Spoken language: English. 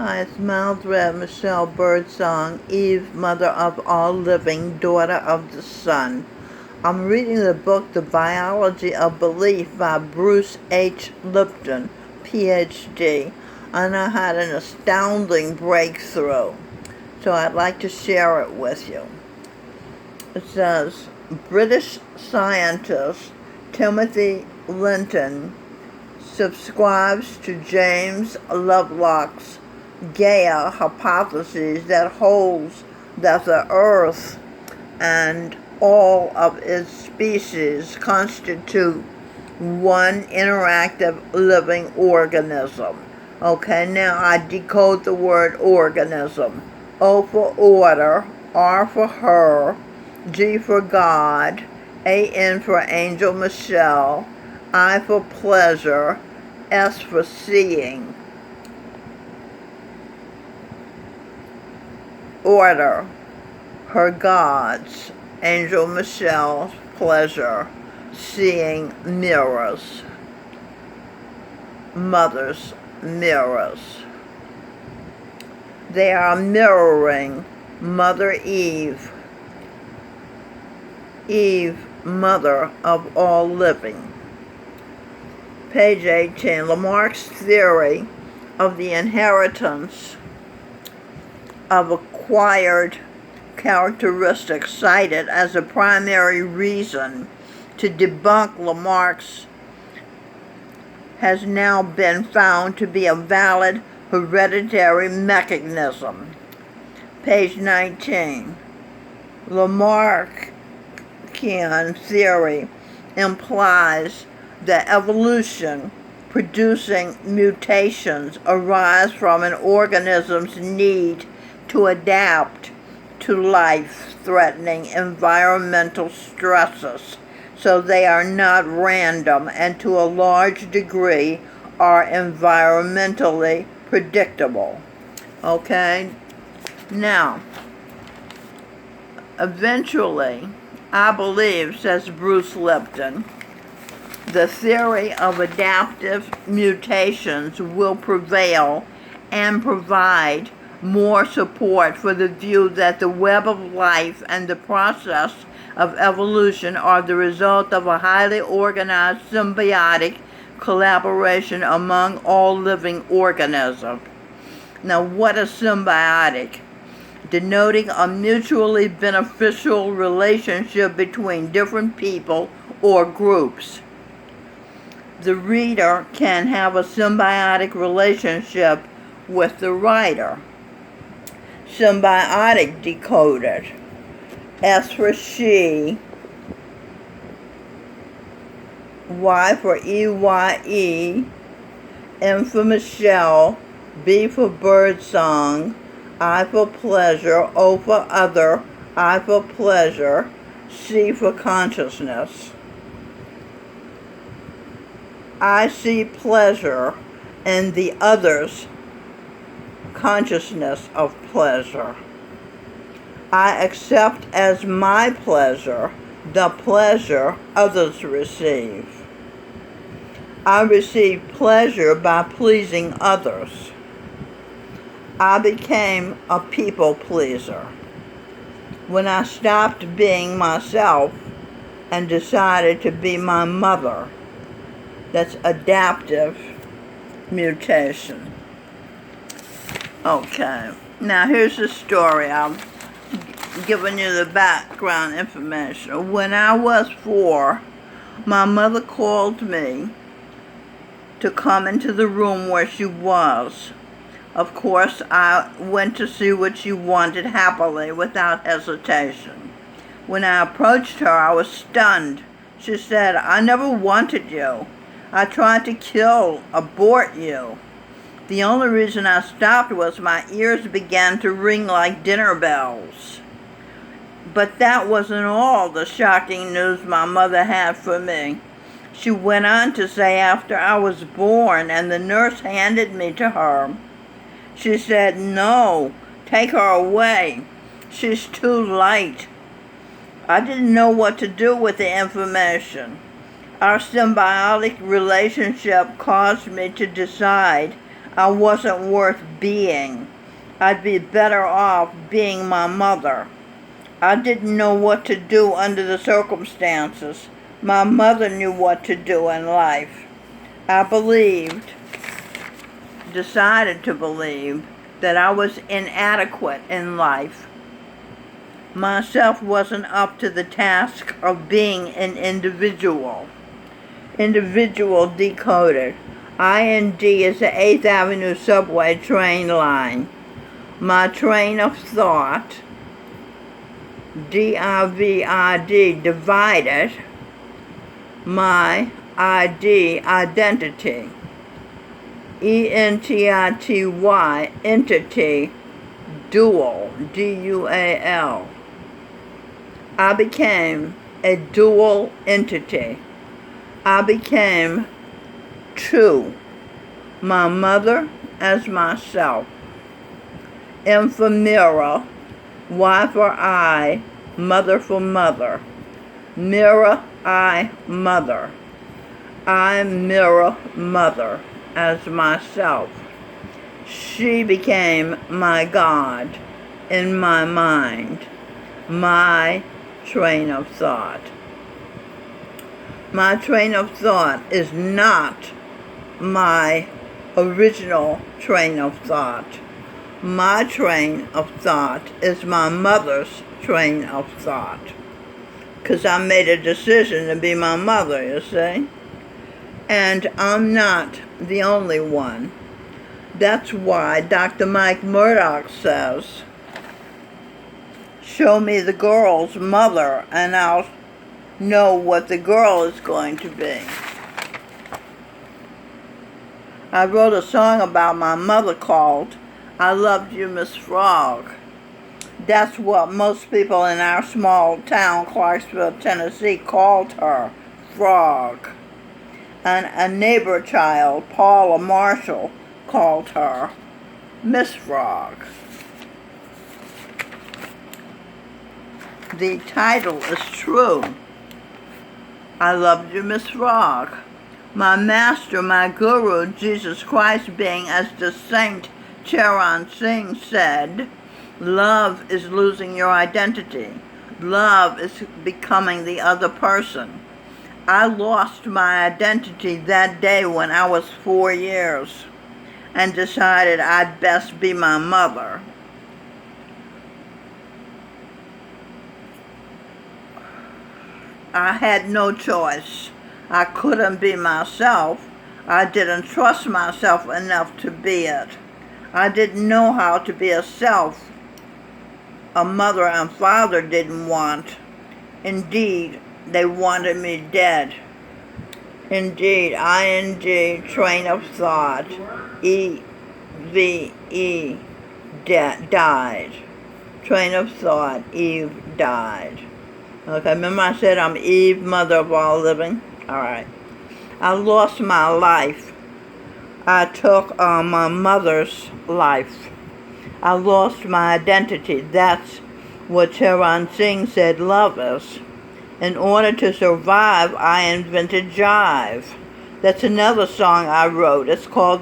Hi, it's Mildred Michelle Birdsong, Eve, mother of all living, daughter of the sun. I'm reading the book The Biology of Belief by Bruce H. Lipton, PhD, and I had an astounding breakthrough, so I'd like to share it with you. It says, British scientist Timothy Linton subscribes to James Lovelock's Gaia hypothesis that holds that the Earth and all of its species constitute one interactive living organism. Okay, now I decode the word organism. O for order, R for her, G for God, A-N for Angel Michelle, I for pleasure, S for seeing. Order, her gods, Angel Michelle's pleasure, seeing mirrors, mother's mirrors. They are mirroring Mother Eve, Eve, mother of all living. Page 18, Lamarck's theory of the inheritance of acquired characteristics cited as a primary reason to debunk Lamarck's has now been found to be a valid hereditary mechanism. Page 19. Lamarckian theory implies that evolution producing mutations arise from an organism's need to adapt to life-threatening environmental stresses, so they are not random and to a large degree are environmentally predictable. Okay? Now, eventually, I believe, says Bruce Lipton, the theory of adaptive mutations will prevail and provide more support for the view that the web of life and the process of evolution are the result of a highly organized symbiotic collaboration among all living organisms. Now, what is symbiotic? Denoting a mutually beneficial relationship between different people or groups. The reader can have a symbiotic relationship with the writer. Symbiotic decoded. S for she, Y for EYE, M for Michelle, B for birdsong, I for pleasure, O for other, I for pleasure, C for consciousness. I see pleasure in the other's consciousness of pleasure. I accept as my pleasure the pleasure others receive. I receive pleasure by pleasing others. I became a people pleaser when I stopped being myself and decided to be my mother. That's adaptive mutation. Okay, now here's the story. I'm giving you the background information. When I was 4, my mother called me to come into the room where she was. Of course, I went to see what she wanted happily, without hesitation. When I approached her, I was stunned. She said, "I never wanted you. I tried to abort you. The only reason I stopped was my ears began to ring like dinner bells." But that wasn't all the shocking news my mother had for me. She went on to say after I was born and the nurse handed me to her, she said, "No, take her away. She's too light." I didn't know what to do with the information. Our symbiotic relationship caused me to decide I wasn't worth being. I'd be better off being my mother. I didn't know what to do under the circumstances. My mother knew what to do in life. I decided to believe, that I was inadequate in life. Myself wasn't up to the task of being an individual. Individual decoded. IND is the 8th Avenue subway train line. My train of thought, DIVID, divided. My ID, identity. ENTITY, entity, dual, DUAL. I became a dual entity. I became two, my mother as myself. M for mirror, Y for I, mother for mother. Mirror, I, mother. I mirror mother as myself. She became my God in my mind, my train of thought. My train of thought is not my original train of thought. My train of thought is my mother's train of thought. Because I made a decision to be my mother, you see? And I'm not the only one. That's why Dr. Mike Murdock says, show me the girl's mother and I'll know what the girl is going to be. I wrote a song about my mother called I Loved You, Miss Frog. That's what most people in our small town, Clarksville, Tennessee, called her, Frog. And a neighbor child, Paula Marshall, called her Miss Frog. The title is true. I loved you, Miss Frog. My master, my guru, Jesus Christ being, as the Saint Charan Singh said, love is losing your identity. Love is becoming the other person. I lost my identity that day when I was 4 years and decided I'd best be my mother. I had no choice. I couldn't be myself. I didn't trust myself enough to be it. I didn't know how to be a self a mother and father didn't want. Indeed, they wanted me dead. Indeed, ING, train of thought, EVE, died. Train of thought, Eve died. Okay, remember I said I'm Eve, mother of all living? Alright. I lost my life. I took my mother's life. I lost my identity. That's what Charan Singh said love is. In order to survive, I invented jive. That's another song I wrote. It's called